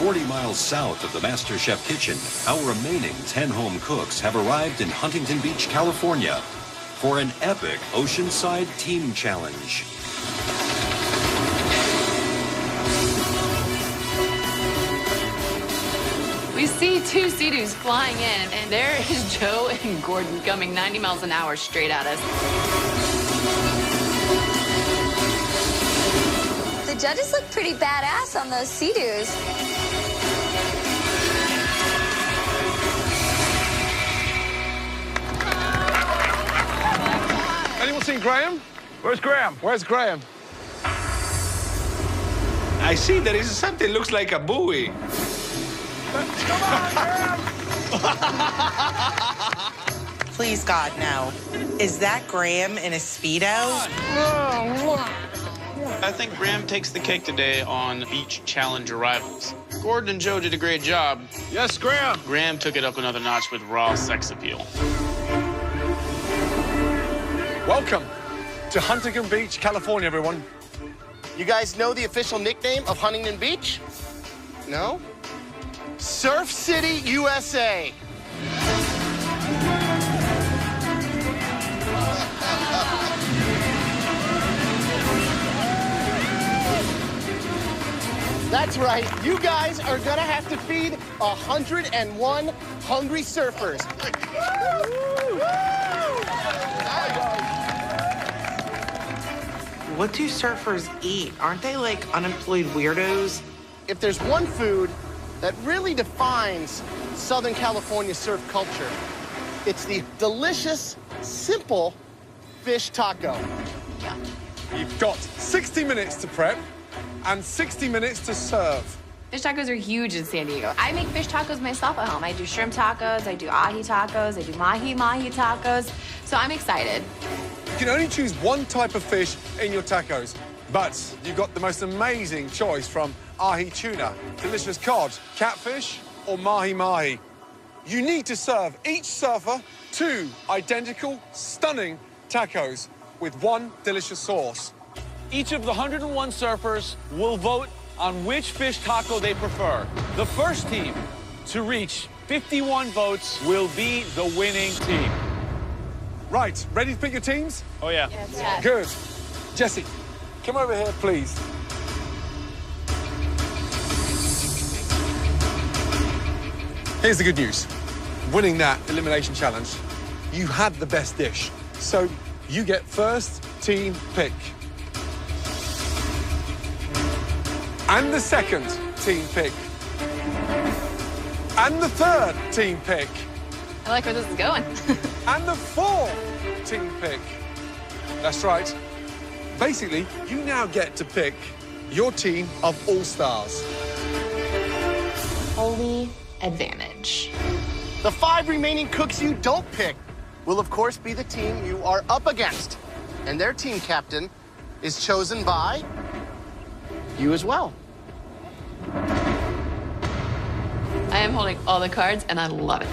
40 miles south of the MasterChef kitchen, our remaining 10 home cooks have arrived in Huntington Beach, California for an epic oceanside team challenge. We see two Sea-Doos flying in, and there is Joe and Gordon coming 90 miles an hour straight at us. The judges look pretty badass on those Sea-Doos. Anyone seen Graham? Where's Graham? Where's Graham? I see there is something looks like a buoy. Come on, Graham! Please, God, no. Is that Graham in a Speedo? I think Graham takes the cake today on beach challenge arrivals. Gordon and Joe did a great job. Yes, Graham. Graham took it up another notch with raw sex appeal. Welcome to Huntington Beach, California, everyone. You guys know the official nickname of Huntington Beach? No? Surf City, USA. That's right. You guys are gonna have to feed 101 hungry surfers. What do surfers eat? Aren't they like unemployed weirdos? If there's one food that really defines Southern California surf culture, it's the delicious, simple fish taco. You've got 60 minutes to prep and 60 minutes to serve. Fish tacos are huge in San Diego. I make fish tacos myself at home. I do shrimp tacos, I do ahi tacos, I do mahi tacos. So I'm excited. You can only choose one type of fish in your tacos, but you've got the most amazing choice from ahi tuna, delicious cod, catfish, or mahi-mahi. You need to serve each surfer 2 identical, stunning tacos with one delicious sauce. Each of the 101 surfers will vote on which fish taco they prefer. The first team to reach 51 votes will be the winning team. Right, ready to pick your teams? Oh, yeah. Yes. Good. Jesse, come over here, please. Here's the good news. Winning that elimination challenge, you had the best dish. So you get first team pick. And the second team pick. And the third team pick. I like where this is going. And the fourth team pick. That's right. Basically, you now get to pick your team of all-stars. Holy advantage. The 5 remaining cooks you don't pick will, of course, be the team you are up against. And their team captain is chosen by you as well. I am holding all the cards, and I love it.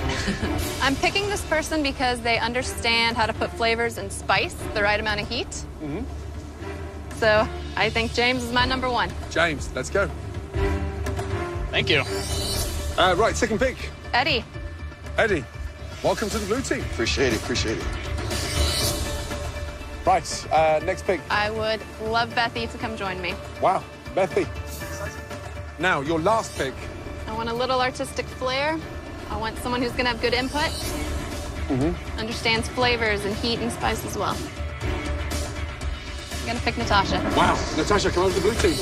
I'm picking this person because they understand how to put flavors and spice, the right amount of heat. So I think James is my number 1. James, let's go. Thank you. Right, second pick. Eddie. Eddie, welcome to the blue team. Appreciate it, appreciate it. Right, next pick. I would love Bethy to come join me. Wow, Bethy. Now, your last pick. I want a little artistic flair. I want someone who's gonna have good input. Understands flavors and heat and spice as well. I'm gonna pick Natasha. Wow, Natasha, come over to the blue team.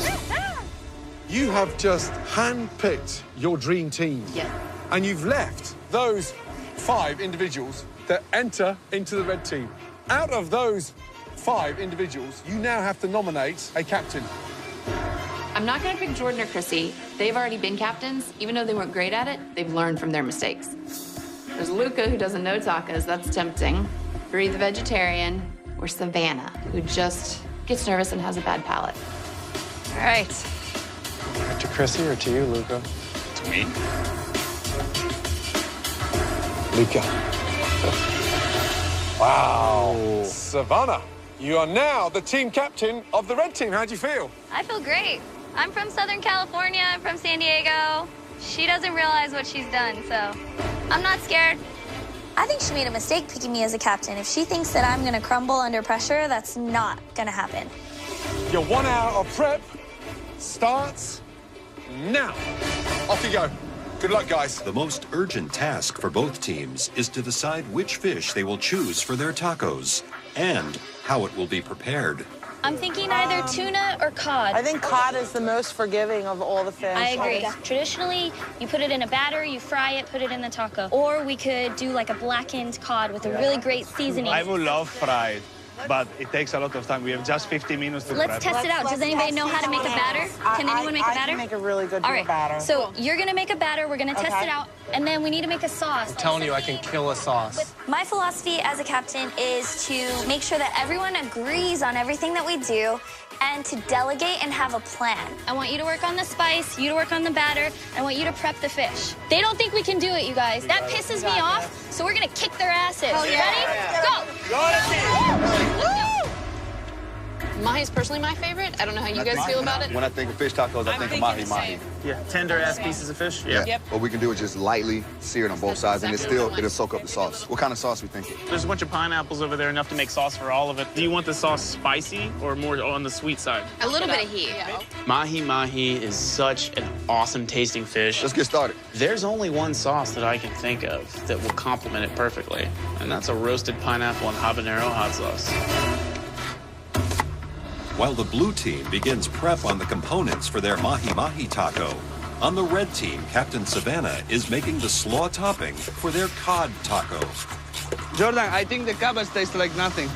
You have just hand-picked your dream team. Yes. And you've left those 5 individuals that enter into the red team. Out of those 5 individuals, you now have to nominate a captain. I'm not gonna pick Jordan or Chrissy. They've already been captains. Even though they weren't great at it, they've learned from their mistakes. There's Luca, who doesn't know tacos. That's tempting. Bree, the vegetarian. Or Savannah, who just gets nervous and has a bad palate. All right. To Chrissy or to you, Luca? To me. Luca. Wow. Savannah, you are now the team captain of the red team. How do you feel? I feel great. I'm from Southern California. I'm from San Diego. She doesn't realize what she's done, so I'm not scared. I think she made a mistake picking me as a captain. If she thinks that I'm gonna crumble under pressure, that's not gonna happen. Your 1 hour of prep starts now. Off you go. Good luck, guys. The most urgent task for both teams is to decide which fish they will choose for their tacos and how it will be prepared. I'm thinking either tuna or cod. I think cod is the most forgiving of all the fish. I agree. Traditionally, you put it in a batter, you fry it, put it in the taco. Or we could do like a blackened cod with a really great seasoning. I would love fried, but it takes a lot of time. We have just 50 minutes to prep. Let's test it out. Does anybody know how to make a batter? Can anyone make a batter? I can make a really good All right. batter. So you're gonna make a batter. We're gonna test it out, and then we need to make a sauce. I'm telling you, I can kill a sauce. My philosophy as a captain is to make sure that everyone agrees on everything that we do and to delegate and have a plan. I want you to work on the spice, you to work on the batter, I want you to prep the fish. They don't think we can do it, you guys. That pisses me off, so we're gonna kick their asses. You ready? Go! Mahi's personally my favorite. I don't know how you guys feel about it. When I think of fish tacos, I think of mahi-mahi. Yeah, tender-ass pieces of fish. Yeah. Yep. What we can do is just lightly sear it on both sides, and it'll soak up the sauce. What kind of sauce we thinking? There's a bunch of pineapples over there, enough to make sauce for all of it. Do you want the sauce spicy or more on the sweet side? A little bit of heat. Mahi-mahi is such an awesome tasting fish. Let's get started. There's only one sauce that I can think of that will complement it perfectly, and that's a roasted pineapple and habanero hot sauce. While the blue team begins prep on the components for their mahi-mahi taco, on the red team, Captain Savannah is making the slaw topping for their cod taco. Jordan, I think the cabbage tastes like nothing.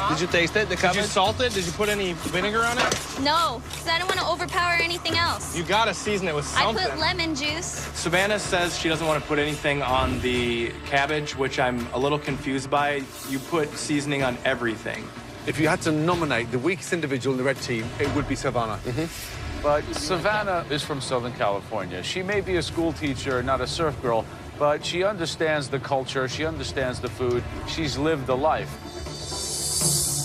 Did you taste it, the cabbage? Did you salt it? Did you put any vinegar on it? No, because I don't want to overpower anything else. You gotta season it with something. I put lemon juice. Savannah says she doesn't want to put anything on the cabbage, which I'm a little confused by. You put seasoning on everything. If you had to nominate the weakest individual in the red team, it would be Savannah. But Savannah is from Southern California. She may be a school teacher, not a surf girl, but she understands the culture, she understands the food, she's lived the life.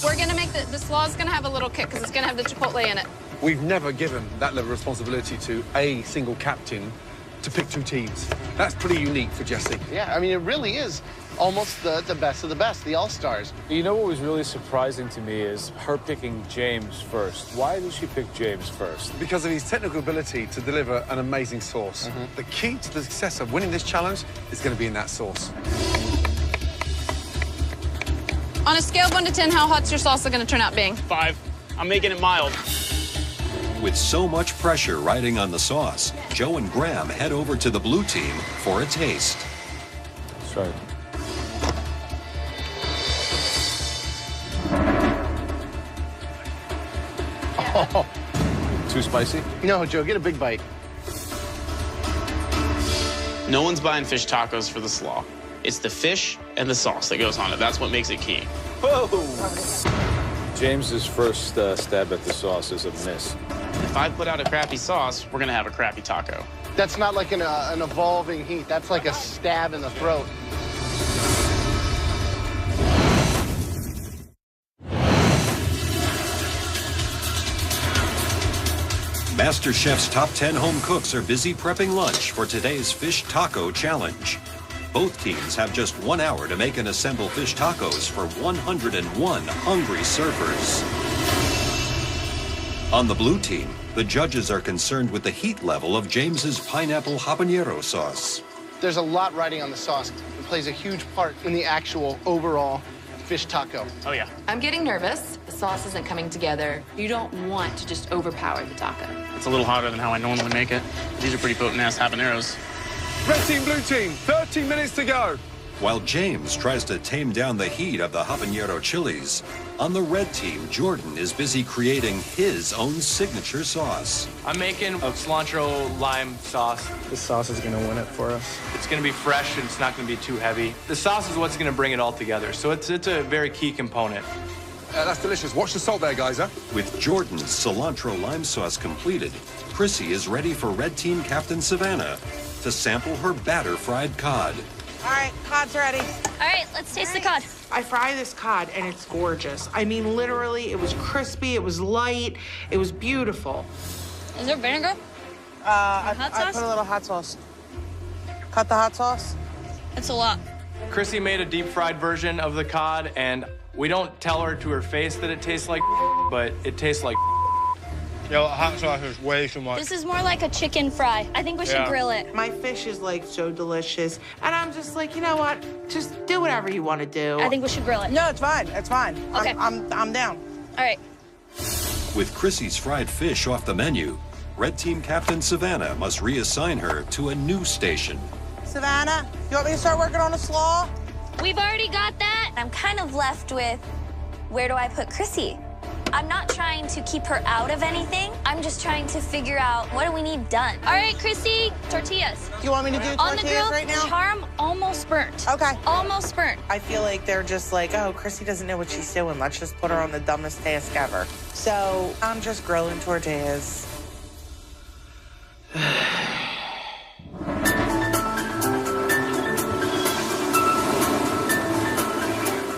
We're gonna make the slaw's gonna have a little kick because it's gonna have the chipotle in it. We've never given that level of responsibility to a single captain to pick two teams. That's pretty unique for Jessie. Yeah, I mean, it really is almost the best of the best, the all-stars. You know what was really surprising to me is her picking James first. Why did she pick James first? Because of his technical ability to deliver an amazing sauce. The key to the success of winning this challenge is going to be in that sauce. On a scale of 1 to 10, how hot's your salsa gonna turn out being? 5. I'm making it mild. With so much pressure riding on the sauce, Joe and Graham head over to the blue team for a taste. That's right. Oh. Too spicy? No, Joe, get a big bite. No one's buying fish tacos for the slaw. It's the fish and the sauce that goes on it. That's what makes it key. James's first stab at the sauce is a miss. If I put out a crappy sauce, we're gonna have a crappy taco. That's not like an evolving heat. That's like a stab in the throat. MasterChef's top 10 home cooks are busy prepping lunch for today's fish taco challenge. Both teams have just 1 hour to make and assemble fish tacos for 101 hungry surfers. On the blue team, the judges are concerned with the heat level of James's pineapple habanero sauce. There's a lot riding on the sauce. It plays a huge part in the actual overall fish taco. Oh, yeah. I'm getting nervous. The sauce isn't coming together. You don't want to just overpower the taco. It's a little hotter than how I normally make it. These are pretty potent-ass habaneros. Red team, blue team, 30 minutes to go. While James tries to tame down the heat of the habanero chilies, on the red team, Jordan is busy creating his own signature sauce. I'm making a cilantro lime sauce. This sauce is gonna win it for us. It's gonna be fresh and it's not gonna be too heavy. The sauce is what's gonna bring it all together, so it's a very key component. That's delicious. Watch the salt there, guys, huh? With Jordan's cilantro lime sauce completed, Chrissy is ready for red team captain Savannah to sample her batter-fried cod. All right, cod's ready. All right, let's taste the cod. I fry this cod, and it's gorgeous. I mean, literally, it was crispy, it was light, it was beautiful. Is there vinegar? I hot sauce? put a little hot sauce. Cut the hot sauce. It's a lot. Chrissy made a deep-fried version of the cod, and we don't tell her to her face that it tastes like but it tastes like Yo, hot sauce is way too much. This is more like a chicken fry. I think we should grill it. My fish is like so delicious. And I'm just like, you know what? Just do whatever you want to do. I think we should grill it. No, it's fine. It's fine. Okay. I'm down. All right. With Chrissy's fried fish off the menu, Red Team Captain Savannah must reassign her to a new station. Savannah, you want me to start working on the slaw? We've already got that. I'm kind of left with, where do I put Chrissy? I'm not trying to keep her out of anything. I'm just trying to figure out what do we need done. All right, Chrissy, tortillas. You want me to do tortillas on the grill, right now? Charm almost burnt. Okay. Almost burnt. I feel like they're just like, oh, Chrissy doesn't know what she's doing. Let's just put her on the dumbest task ever. So I'm just grilling tortillas.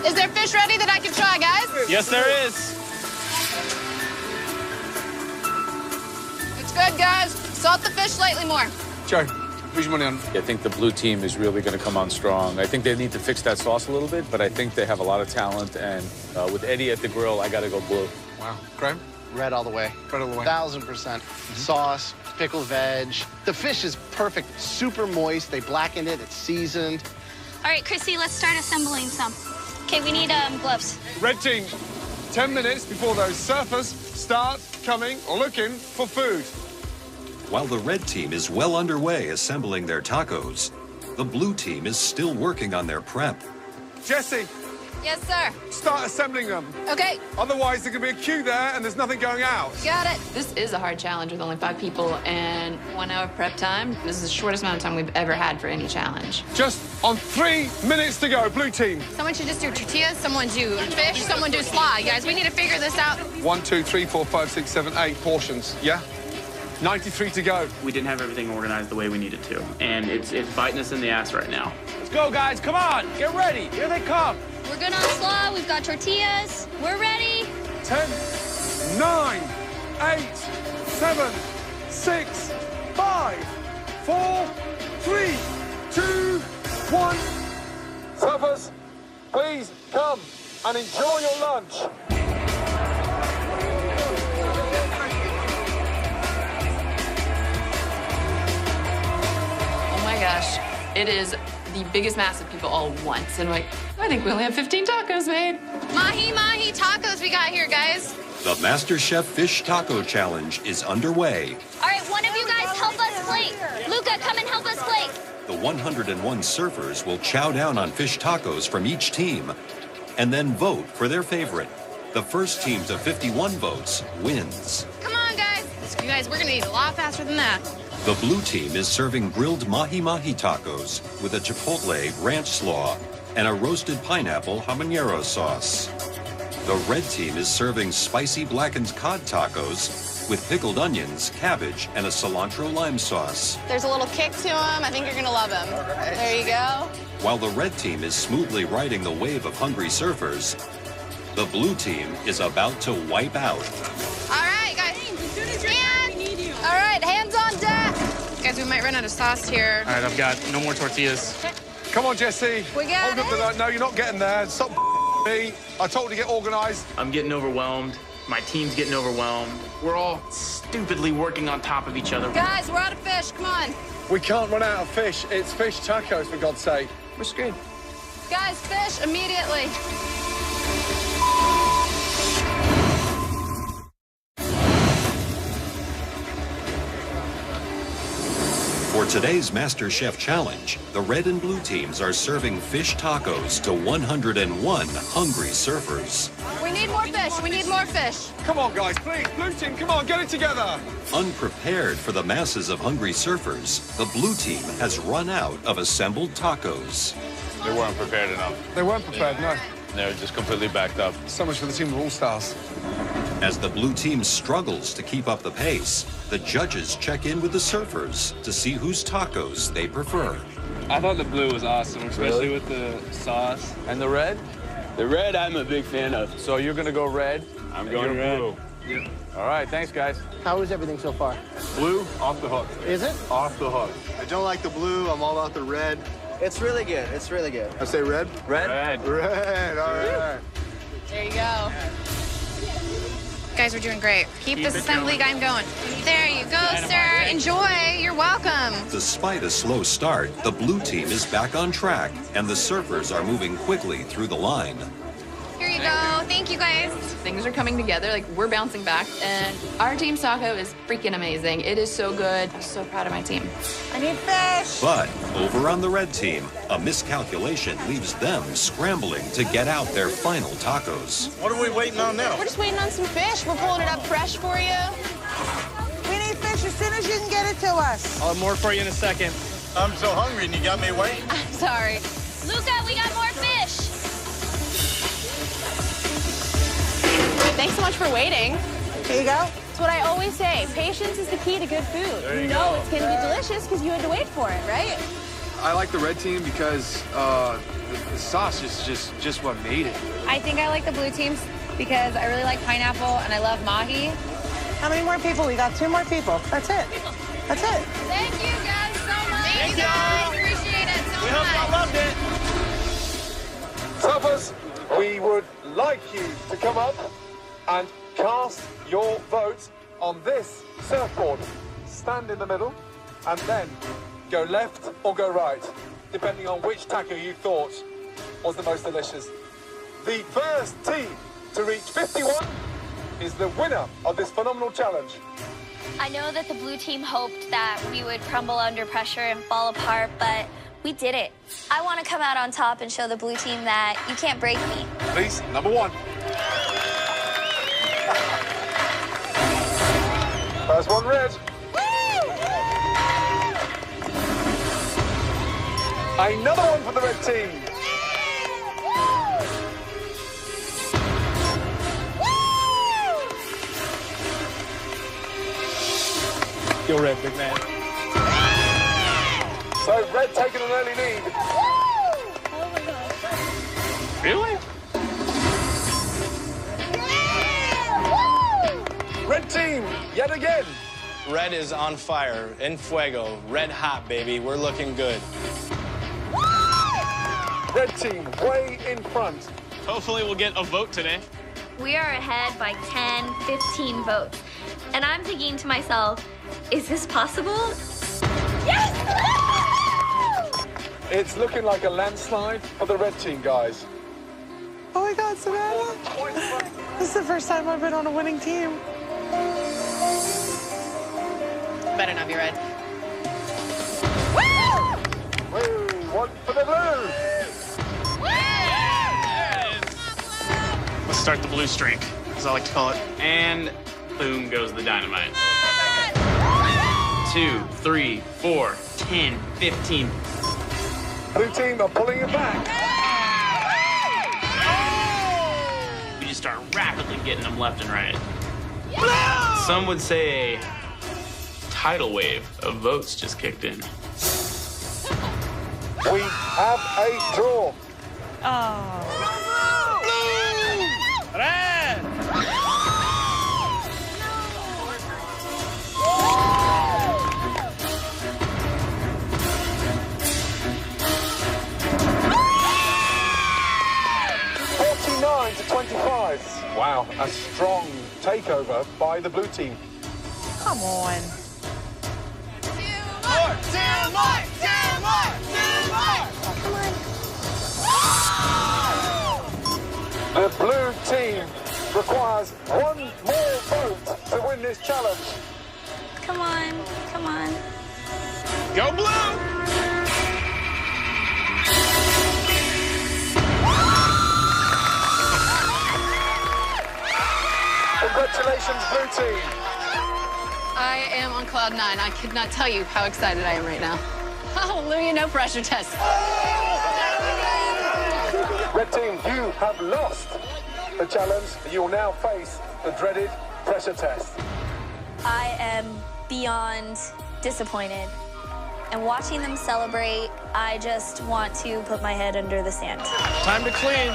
Is there fish ready that I can try, guys? Yes, there is. It's good, guys. Salt the fish slightly more. Joe, who's your money on? I think the blue team is really going to come on strong. I think they need to fix that sauce a little bit, but I think they have a lot of talent. And with Eddie at the grill, I got to go blue. Wow. Graham? Red all the way. Red all the way. 1000%. Sauce, pickled veg. The fish is perfect. Super moist. They blackened it. It's seasoned. All right, Chrissy, let's start assembling some. Okay, we need gloves. Red team, 10 minutes before those surfers start coming or looking for food. While the red team is well underway assembling their tacos, the blue team is still working on their prep. Jesse, Yes, sir. start assembling them. Okay, Otherwise, there's going to be a queue there and there's nothing going out. got it. This is a hard challenge with only 5 people and 1 hour prep time. This is the shortest amount of time we've ever had for any challenge. Just on 3 minutes to go, blue team. Someone should just do tortillas, someone do fish, someone do slaw. Guys, we need to figure this out. 1, 2, 3, 4, 5, 6, 7, 8 portions, yeah? 93 to go. We didn't have everything organized the way we needed to, and it's biting us in the ass right now. Let's go, guys. Come on. Get ready. Here they come. We're good on slaw. We've got tortillas. We're ready. 10, 9, 8, 7, 6, 5, 4, 3, 2, 1. Surfers, please come and enjoy your lunch. Oh my gosh, it is the biggest mass of people all at once. And like, I think we only have 15 tacos made. Mahi tacos we got here, guys. The MasterChef Fish Taco Challenge is underway. All right, one of you guys help us plate. Luca, come and help us plate. The 101 surfers will chow down on fish tacos from each team and then vote for their favorite. The first team to 51 votes wins. Come on, guys. You guys, we're gonna eat a lot faster than that. The blue team is serving grilled mahi-mahi tacos with a chipotle ranch slaw and a roasted pineapple habanero sauce. The red team is serving spicy blackened cod tacos with pickled onions, cabbage, and a cilantro lime sauce. There's a little kick to them. I think you're gonna love them. Right. There you go. While the red team is smoothly riding the wave of hungry surfers, the blue team is about to wipe out. All right, guys. All right, hands on deck. Guys, we might run out of sauce here. All right, I've got no more tortillas. Come on, Jesse. We got Hold up to that. No, you're not getting there. Stop me. I told you to get organized. I'm getting overwhelmed. My team's getting overwhelmed. We're all stupidly working on top of each other. Guys, we're out of fish. Come on. We can't run out of fish. It's fish tacos, for God's sake. We're screwed. Guys, fish immediately. For today's MasterChef challenge, the red and blue teams are serving fish tacos to 101 hungry surfers. We need more fish. We need more fish. Come on, guys, please. Blue team, come on, get it together. Unprepared for the masses of hungry surfers, the blue team has run out of assembled tacos. They weren't prepared enough. They weren't prepared, no. They were just completely backed up. So much for the team of all-stars. As the blue team struggles to keep up the pace, the judges check in with the surfers to see whose tacos they prefer. I thought the blue was awesome, especially with the sauce. And the red? The red I'm a big fan of. So you're gonna go red? I'm going red. Blue. Yep. All right, thanks, guys. How is everything so far? Blue, off the hook. Is it? Off the hook. I don't like the blue. I'm all about the red. It's really good. It's really good. I say red? Red? Red, all right. There you go. Guys are doing great. Keep this assembly game going. There you go, sir. Enjoy. You're welcome. Despite a slow start, the blue team is back on track, and the surfers are moving quickly through the line. Here you go. Thank you, guys. Things are coming together, like we're bouncing back, and our team's taco is freaking amazing. It is so good. I'm so proud of my team. I need fish. But over on the red team, a miscalculation leaves them scrambling to get out their final tacos. What are we waiting on now? We're just waiting on some fish. We're pulling it up fresh for you. We need fish as soon as you can get it to us. I'll have more for you in a second. I'm so hungry and you got me waiting. I'm sorry. Luca, we got more fish. Thanks so much for waiting. Here you go. It's what I always say. Patience is the key to good food. You know it's going to be delicious because you had to wait for it, right? I like the red team because the sauce is just what made it. I think I like the blue teams because I really like pineapple and I love mahi. How many more people? We got 2 more people. That's it. That's it. Thank you guys so much. Thank you guys. Appreciate it so much. We hope y'all loved it. Surfers, we would like you to come up and cast your vote on this surfboard. Stand in the middle and then go left or go right, depending on which taco you thought was the most delicious. The first team to reach 51 is the winner of this phenomenal challenge. I know that the blue team hoped that we would crumble under pressure and fall apart, but we did it. I want to come out on top and show the blue team that you can't break me. Please, number 1. First one, red. Another one for the red team. You're red, big man. So red taking an early lead. Oh my gosh. Really? Red team, yet again. Red is on fire, en fuego, red hot, baby. We're looking good. Red team, way in front. Hopefully we'll get a vote today. We are ahead by 10, 15 votes. And I'm thinking to myself, is this possible? Yes! It's looking like a landslide for the red team, guys. Oh my God, Savannah. This is the first time I've been on a winning team. Better not be red. Woo! One for the blue. Let's start the blue streak, as I like to call it. And boom goes the dynamite. 2, 3, 4, 10, 15. Blue team are pulling it back. We just start rapidly getting them left and right. Some would say a tidal wave of votes just kicked in. We have a draw. Oh. Red! 49-25. Wow, a strong takeover by the blue team. Come on. The blue team requires one more vote to win this challenge. Come on, come on. Go blue! Congratulations, blue team. I am on cloud 9. I could not tell you how excited I am right now. Hallelujah, no pressure test. Red team, you have lost the challenge. You will now face the dreaded pressure test. I am beyond disappointed. And watching them celebrate, I just want to put my head under the sand. Time to clean.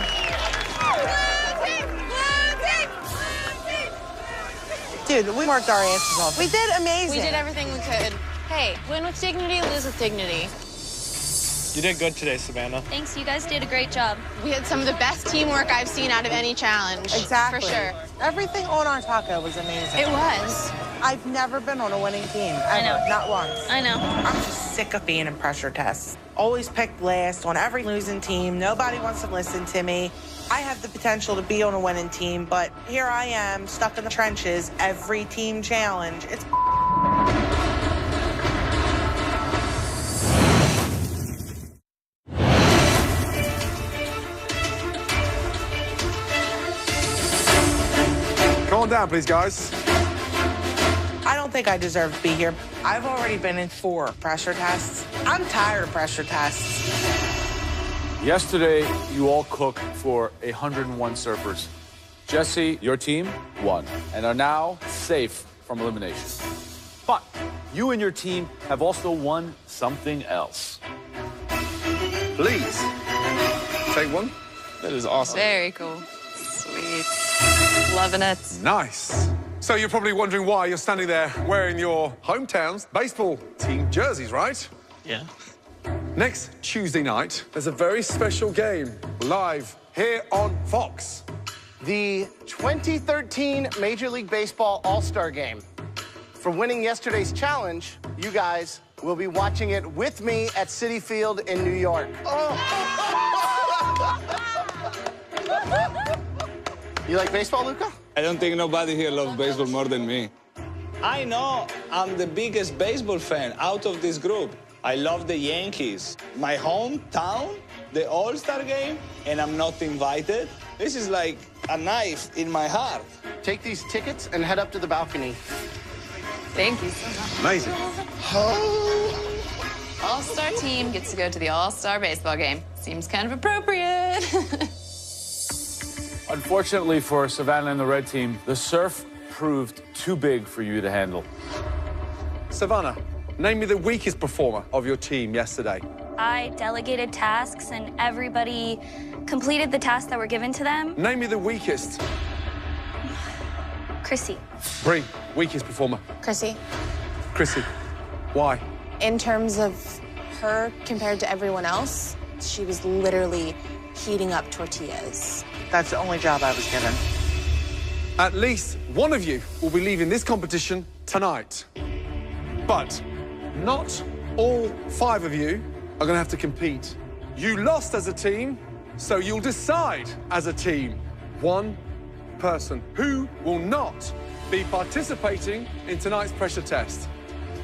Dude, we worked our asses off. We did amazing. We did everything we could. Hey, win with dignity, lose with dignity. You did good today, Savannah. Thanks, you guys did a great job. We had some of the best teamwork I've seen out of any challenge. Exactly. For sure. Everything on our taco was amazing. It was. I've never been on a winning team. Ever. I know. Not once. I know. I'm just sick of being in pressure tests. Always picked last on every losing team. Nobody wants to listen to me. I have the potential to be on a winning team, but here I am, stuck in the trenches every team challenge. It's Come on down, please, guys. I don't think I deserve to be here. I've already been in 4 pressure tests. I'm tired of pressure tests. Yesterday, you all cooked for 101 surfers. Jesse, your team won and are now safe from elimination. But you and your team have also won something else. Please, take one. That is awesome. Very cool. Sweet. Loving it. Nice. So you're probably wondering why you're standing there wearing your hometown's baseball team jerseys, right? Yeah. Next Tuesday night, there's a very special game live here on Fox. The 2013 Major League Baseball All-Star Game. For winning yesterday's challenge, you guys will be watching it with me at Citi Field in New York. You like baseball, Luca? I don't think nobody here loves baseball more than me. I know I'm the biggest baseball fan out of this group. I love the Yankees. My hometown, the All-Star game, and I'm not invited. This is like a knife in my heart. Take these tickets and head up to the balcony. Thank you so much. Amazing. All-Star team gets to go to the All-Star baseball game. Seems kind of appropriate. Unfortunately for Savannah and the red team, the surf proved too big for you to handle. Savannah, name me the weakest performer of your team yesterday. I delegated tasks and everybody completed the tasks that were given to them. Name me the weakest. Chrissy. Bree, weakest performer. Chrissy, Chrissy, why? in terms of her compared to everyone else, she was literally heating up tortillas. That's the only job I was given. At least one of you will be leaving this competition tonight. But not all 5 of you are going to have to compete. You lost as a team, so you'll decide as a team. One person who will not be participating in tonight's pressure test.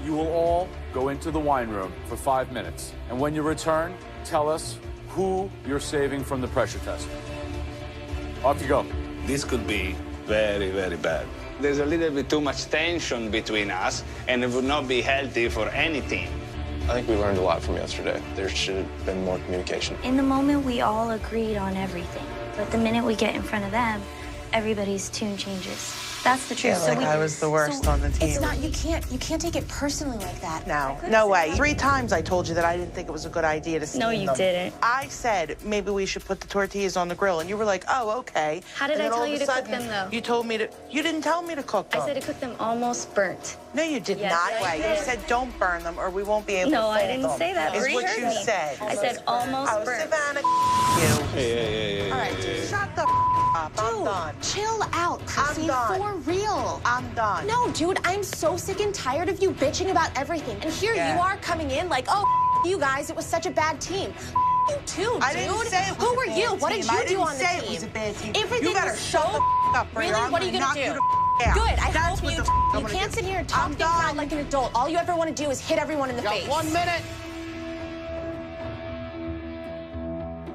You will all go into the wine room for 5 minutes. And when you return, tell us who you're saving from the pressure test. Off you go. This could be very, very bad. There's a little bit too much tension between us, and it would not be healthy for any team. I think we learned a lot from yesterday. There should have been more communication. In the moment, we all agreed on everything. But the minute we get in front of them, everybody's tune changes. That's the truth. I feel like I was the worst on the team. It's not, you can't take it personally like that. No way. 3 times I told you that I didn't think it was a good idea to steam them. No, you didn't. I said maybe we should put the tortillas on the grill, and you were like, oh, okay. How did And I then all tell of you a to cook sudden, them, though? You told me to. You didn't tell me to cook them. I said to cook them almost burnt. No, you did Yes, not. I You did. said don't burn them, or we won't be able to No, fold I didn't them. say that. Is Bree what heard you me. said. I said almost Oh, burnt. Savannah, you. Hey. All right, shut the up. I'm done. Chill out, Chrissy. I'm done. For real. I'm done. No, dude, I'm so sick and tired of you bitching about everything. And here Yeah. you are coming in like, oh, you guys, it was such a bad team. You too, dude. I didn't say it was Who a were bad you? What did team. you I do didn't on the say team? it was a bad team. Everything You better was shut so... the up, Bree, or Really? I'm What are you gonna gonna knock do? you the out. Good. I That's hope what you. the I'm You gonna can't do. sit here and talk I'm things out done. like an adult. All you ever want to do is hit everyone in the You got face. 1 minute.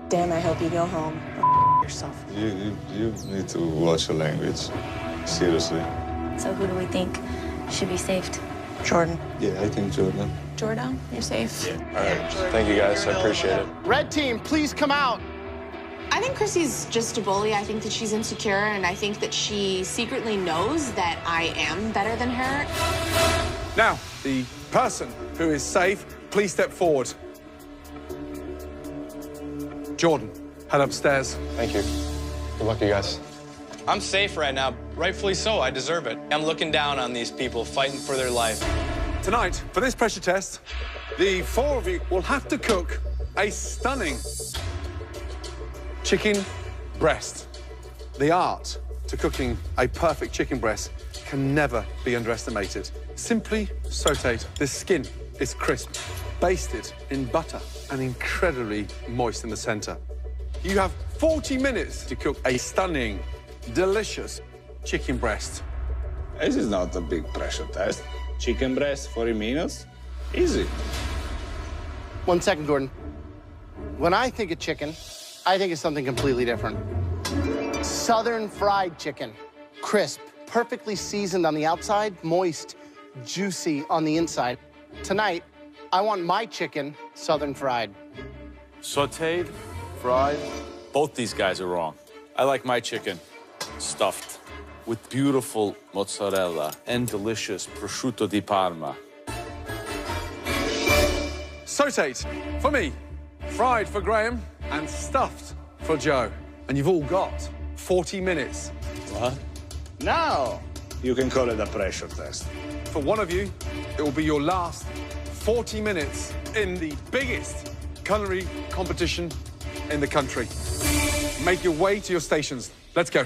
Dan, I hope you go home. Yourself. You need to watch your language. Seriously. So who do we think should be saved? Jordan. Yeah, I think Jordan. Jordan, you're safe. All right. Thank you, guys. I appreciate it. Red team, please come out. I think Chrissy's just a bully. I think that she's insecure, and I think that she secretly knows that I am better than her. Now, the person who is safe, please step forward. Jordan, head upstairs. Thank you. Good luck, you guys. I'm safe right now. Rightfully so. I deserve it. I'm looking down on these people fighting for their life. Tonight, for this pressure test, the 4 of you will have to cook a stunning chicken breast. The art to cooking a perfect chicken breast can never be underestimated. Simply sautéed. The skin is crisp, basted in butter and incredibly moist in the center. You have 40 minutes to cook a stunning, delicious chicken breast. This is not a big pressure test. Chicken breast, 40 minutes, easy. 1 second, Gordon. When I think of chicken, I think of something completely different. Southern fried chicken. Crisp, perfectly seasoned on the outside, moist, juicy on the inside. Tonight, I want my chicken southern fried. Sautéed, fried, both these guys are wrong. I like my chicken stuffed with beautiful mozzarella and delicious prosciutto di Parma. Sautéed for me, fried for Graham, and stuffed for Joe. And you've all got 40 minutes. What? Now you can call it a pressure test. For one of you, it will be your last 40 minutes in the biggest culinary competition in the country. Make your way to your stations. Let's go.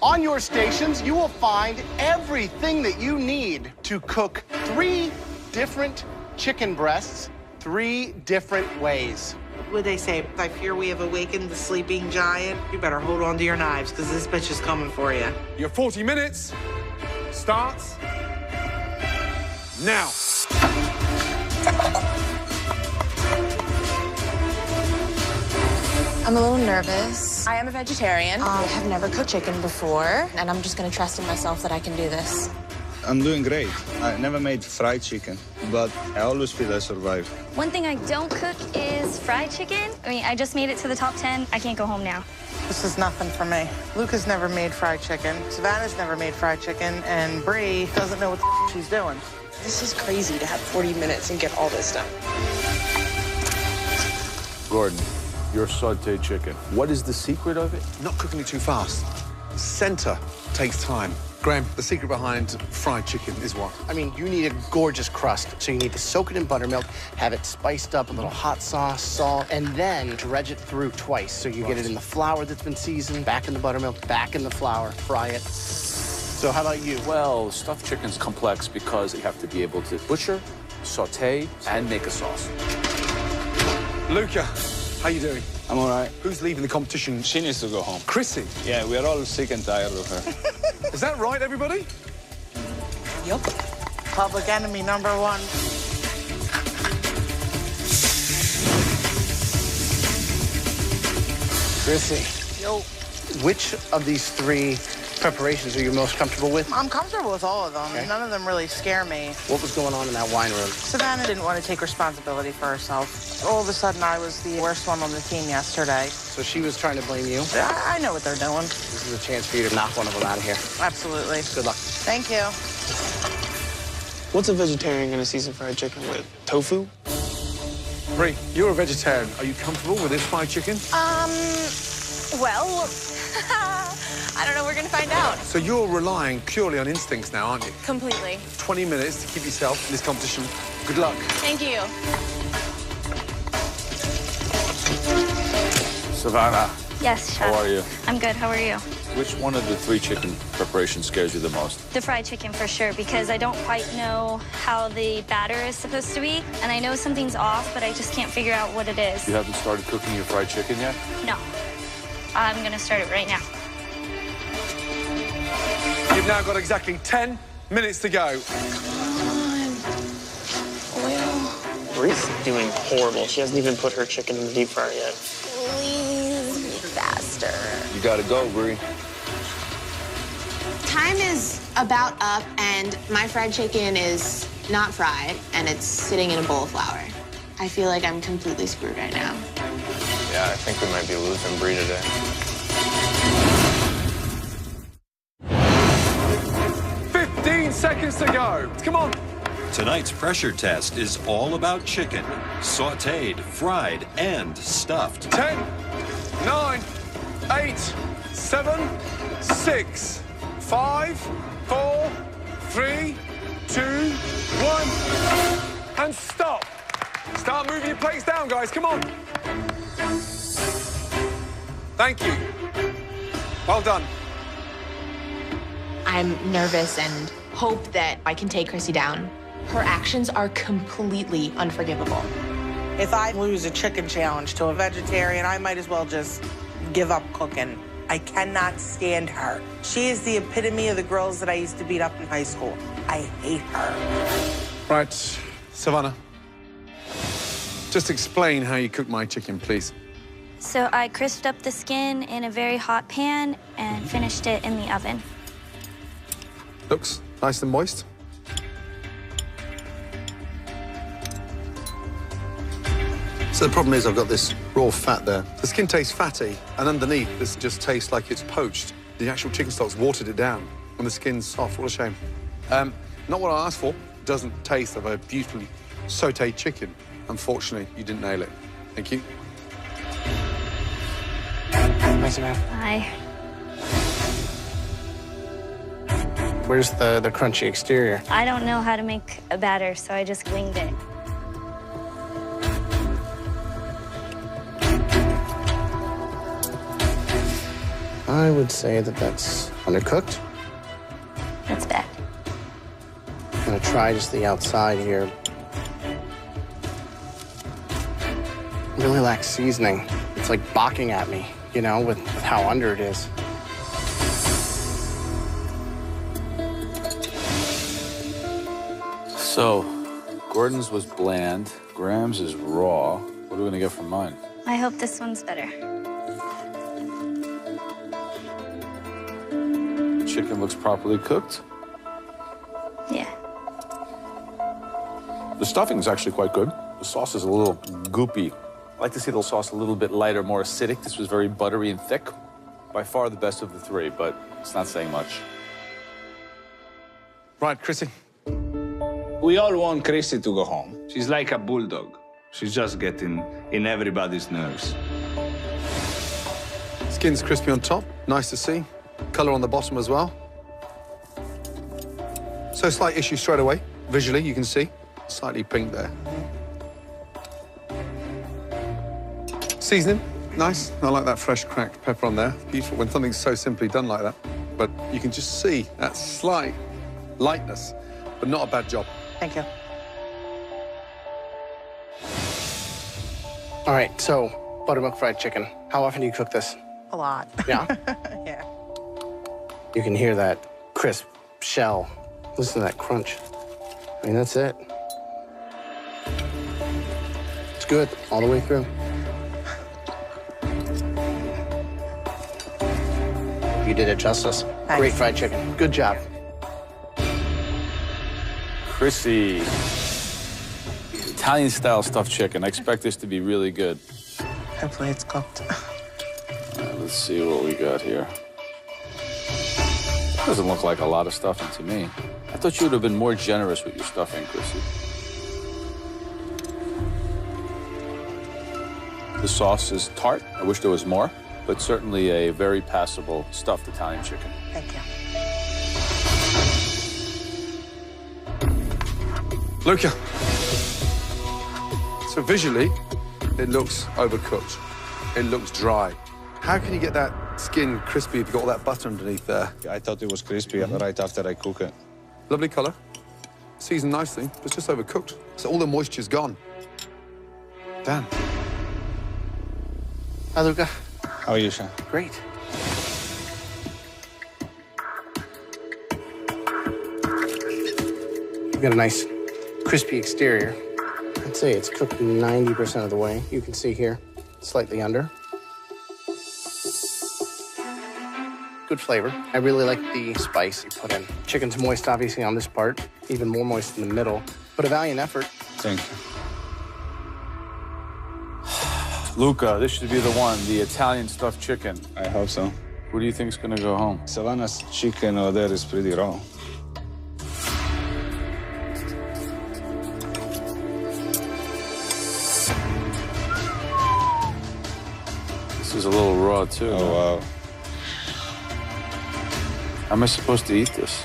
On your stations, you will find everything that you need to cook 3 different chicken breasts 3 different ways. What they say? I fear we have awakened the sleeping giant. You better hold on to your knives, because this bitch is coming for you. Your 40 minutes starts now. I'm a little nervous. I am a vegetarian. I have never cooked chicken before, and I'm just gonna trust in myself that I can do this. I'm doing great. I never made fried chicken, but I always feel I survive. One thing I don't cook is fried chicken. I mean, I just made it to the top 10. I can't go home now. This is nothing for me. Luca's never made fried chicken. Savannah's never made fried chicken, and Bree doesn't know what the she's doing. This is crazy to have 40 minutes and get all this done. Gordon, your sautéed chicken. What is the secret of it? Not cooking it too fast. Center takes time. Graham, the secret behind fried chicken is what? I mean, you need a gorgeous crust, so you need to soak it in buttermilk, have it spiced up, a little hot sauce, salt, and then dredge it through twice. So you get it in the flour that's been seasoned, back in the buttermilk, back in the flour, fry it. So how about you? Well, stuffed chicken's complex because you have to be able to butcher, sauté, and make a sauce. Luca, how you doing? I'm all right. Who's leaving the competition? She needs to go home. Chrissy? Yeah, we're all sick and tired of her. Is that right, everybody? Yep. Public enemy #1. Chrissy. Yo. Which of these 3 preparations are you most comfortable with? I'm comfortable with all of them. Okay. None of them really scare me. What was going on in that wine room? Savannah didn't want to take responsibility for herself. All of a sudden, I was the worst one on the team yesterday. So she was trying to blame you? I know what they're doing. This is a chance for you to knock one of them out of here. Absolutely. Good luck. Thank you. What's a vegetarian gonna season fried chicken with? Tofu? Bree, you're a vegetarian. Are you comfortable with this fried chicken? Well, I don't know. We're gonna find out. So you're relying purely on instincts now, aren't you? Completely. 20 minutes to keep yourself in this competition. Good luck. Thank you. Savannah, Yes, Chef. how are you? I'm good. How are you? Which one of the 3 chicken preparations scares you the most? The fried chicken for sure, because I don't quite know how the batter is supposed to be. And I know something's off, but I just can't figure out what it is. You haven't started cooking your fried chicken yet? No. I'm gonna start it right now. You've now got exactly 10 minutes to go. Bree's doing horrible. She hasn't even put her chicken in the deep fryer yet. Please be faster. You gotta go, Bree. Time is about up, and my fried chicken is not fried, and it's sitting in a bowl of flour. I feel like I'm completely screwed right now. Yeah, I think we might be losing Bree today. 15 seconds to go. Come on. Tonight's pressure test is all about chicken. Sautéed, fried, and stuffed. 10, 9, 8, 7, 6, 5, 4, 3, 2, 1. And stop. Start moving your plates down, guys. Come on. Thank you. Well done. I'm nervous and hope that I can take Chrissy down. Her actions are completely unforgivable. If I lose a chicken challenge to a vegetarian, I might as well just give up cooking. I cannot stand her. She is the epitome of the girls that I used to beat up in high school. I hate her. Right, Savannah. Just explain how you cook my chicken, please. So I crisped up the skin in a very hot pan and finished it in the oven. Looks nice and moist. So the problem is I've got this raw fat there. The skin tastes fatty, and underneath this just tastes like it's poached. The actual chicken stock's watered it down, and the skin's soft. What a shame. Not what I asked for. It doesn't taste of a beautifully sautéed chicken. Unfortunately, you didn't nail it. Thank you. Bye, Savannah. Bye. Where's the crunchy exterior? I don't know how to make a batter, so I just winged it. I would say that that's undercooked. That's bad. I'm gonna try just the outside here. It really lacks seasoning. It's like balking at me, you know, with how under it is. So, Gordon's was bland, Graham's is raw. What are we gonna get from mine? I hope this one's better. Chicken looks properly cooked. Yeah. The stuffing's actually quite good. The sauce is a little goopy. I like to see the sauce a little bit lighter, more acidic. This was very buttery and thick. By far the best of the three, but it's not saying much. Right, Chrissy. We all want Chrissy to go home. She's like a bulldog. She's just getting in everybody's nerves. Skin's crispy on top, nice to see. Color on the bottom as well. So slight issue straight away. Visually, you can see. Slightly pink there. Seasoning, nice. I like that fresh cracked pepper on there. Beautiful when something's so simply done like that. But you can just see that slight lightness, but not a bad job. Thank you. All right, so buttermilk fried chicken. How often do you cook this? A lot. Yeah? Yeah. You can hear that crisp shell. Listen to that crunch. I mean, that's it. It's good all the way through. You did it justice. Thanks. Great fried chicken. Good job. Chrissy. Italian-style stuffed chicken. I expect this to be really good. Hopefully it's cooked. Let's see what we got here. Doesn't look like a lot of stuffing to me. I thought you would have been more generous with your stuffing, Chrissy. The sauce is tart. I wish there was more, but certainly a very passable stuffed Italian chicken. Thank you. Luca. So visually, it looks overcooked. It looks dry. How can you get that skin crispy if you've got all that butter underneath there? I thought it was crispy right after I cook it. Lovely color. Seasoned nicely, but it's just overcooked. So all the moisture's gone. Damn. Hi, Luca. How are you, Sean? Great. You've got a nice crispy exterior. I'd say it's cooked 90% of the way. You can see here, slightly under. Good flavor. I really like the spice you put in. Chicken's moist, obviously, on this part. Even more moist in the middle. But a valiant effort. Thank you. Luca, this should be the one, the Italian stuffed chicken. I hope so. Who do you think's gonna go home? Savannah's chicken over there is pretty raw. is a little raw, too. Oh, wow. How am I supposed to eat this?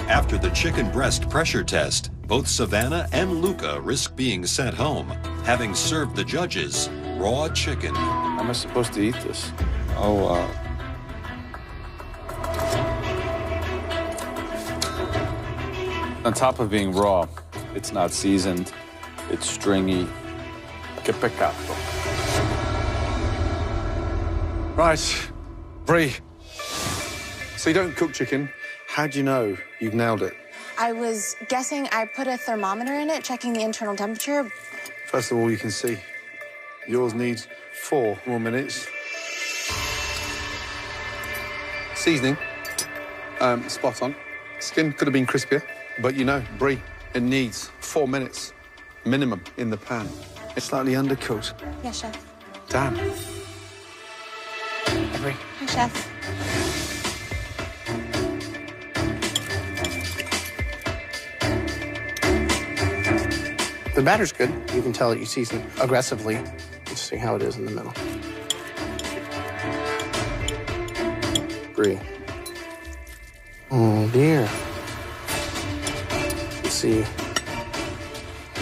After the chicken breast pressure test, both Savannah and Luca risk being sent home, having served the judges raw chicken. How am I supposed to eat this? Oh, wow. On top of being raw, it's not seasoned, it's stringy. Che peccato. Right, Brie. So you don't cook chicken. How do you know you've nailed it? I was guessing. I put a thermometer in it, checking the internal temperature. First of all, you can see yours needs 4 more minutes. Seasoning, spot on. Skin could have been crispier, but you know, Brie, it needs 4 minutes minimum in the pan. It's slightly undercooked. Yes, chef. Damn. Brie. Hi, chef. The batter's good. You can tell that you season aggressively. Let's see how it is in the middle. Brie. Oh, dear. Let's see.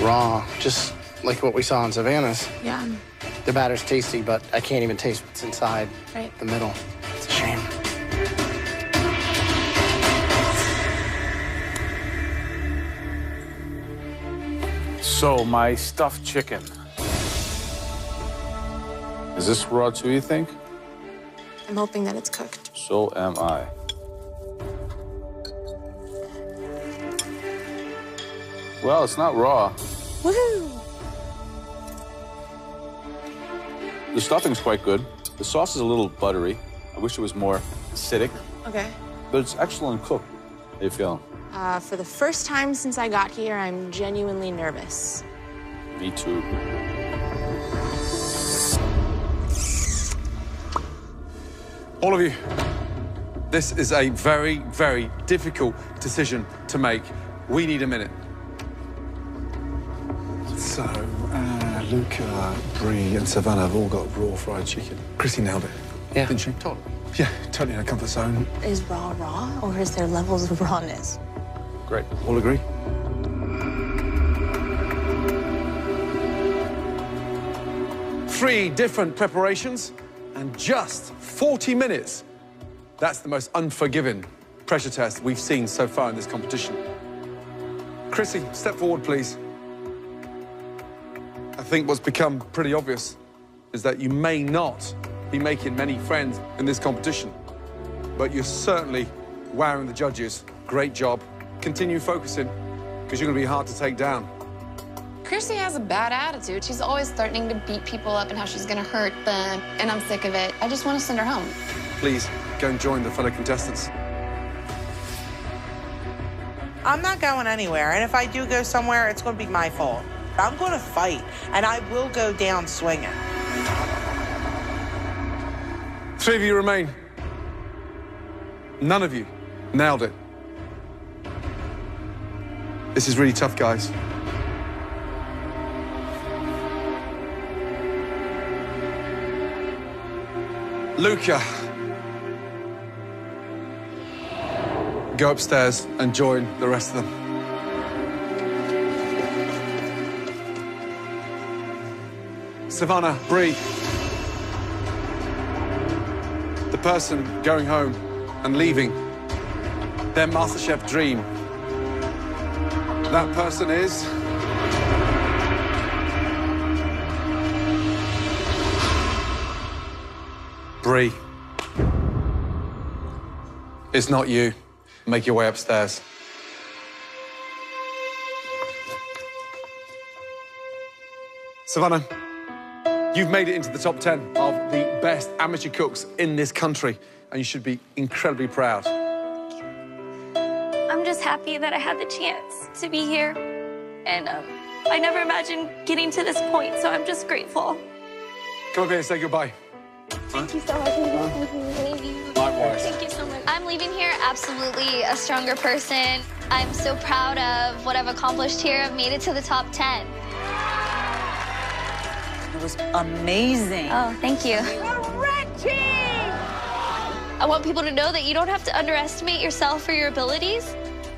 Raw, just like what we saw in Savannah's. Yeah. The batter's tasty, but I can't even taste what's inside Right. the middle. It's a shame. So, my stuffed chicken. Is this raw too, you think? I'm hoping that it's cooked. So am I. Well, it's not raw. Woohoo! The stuffing's quite good. The sauce is a little buttery. I wish it was more acidic, Okay. but it's excellent cooked. How you feeling? For the first time since I got here, I'm genuinely nervous. Me too. All of you, this is a very, very difficult decision to make. We need a minute. So, Luca, Brie, and Savannah have all got raw fried chicken. Chrissy nailed it. Yeah. Didn't she? Totally. Yeah, totally in a comfort zone. Is raw, or is there levels of rawness? Great. All agree? Three different preparations and just 40 minutes. That's the most unforgiving pressure test we've seen so far in this competition. Chrissy, step forward, please. I think what's become pretty obvious is that you may not be making many friends in this competition, but you're certainly wowing the judges. Great job. Continue focusing, because you're going to be hard to take down. Chrissy has a bad attitude. She's always threatening to beat people up and how she's gonna hurt them, and I'm sick of it. I just want to send her home. Please, go and join the fellow contestants. I'm not going anywhere, and if I do go somewhere, it's going to be my fault. I'm going to fight, and I will go down swinging. 3 of you remain. None of you nailed it. This is really tough, guys. Luca, go upstairs and join the rest of them. Savannah, Brie, the person going home and leaving their MasterChef dream, that person is... Brie. It's not you. Make your way upstairs. Savannah, you've made it into the top 10 of the best amateur cooks in this country, and you should be incredibly proud. I'm just happy that I had the chance to be here. And I never imagined getting to this point, so I'm just grateful. Come up here and say goodbye. Thank you so much. Thank you. Likewise. Thank you so much. I'm leaving here absolutely a stronger person. I'm so proud of what I've accomplished here. I've made it to the top 10. It was amazing. Oh, thank you. The red team! I want people to know that you don't have to underestimate yourself or your abilities.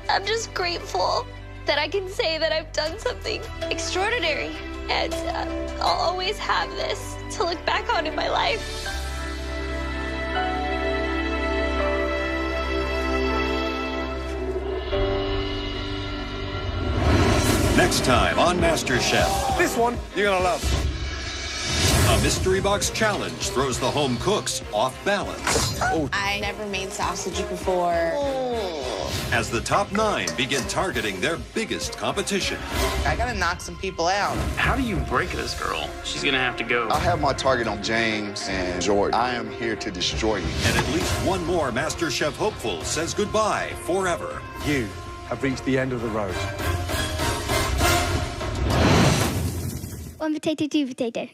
I'm just grateful that I can say that I've done something extraordinary. And I'll always have this to look back on in my life. Next time on MasterChef. This one you're gonna love. A mystery box challenge throws the home cooks off balance. I never made sausage before. As the top 9 begin targeting their biggest competition. I gotta knock some people out. How do you break this girl? She's gonna have to go. I have my target on James and Jordan. I am here to destroy you. And at least one more MasterChef hopeful says goodbye forever. You have reached the end of the road. One potato, two potato.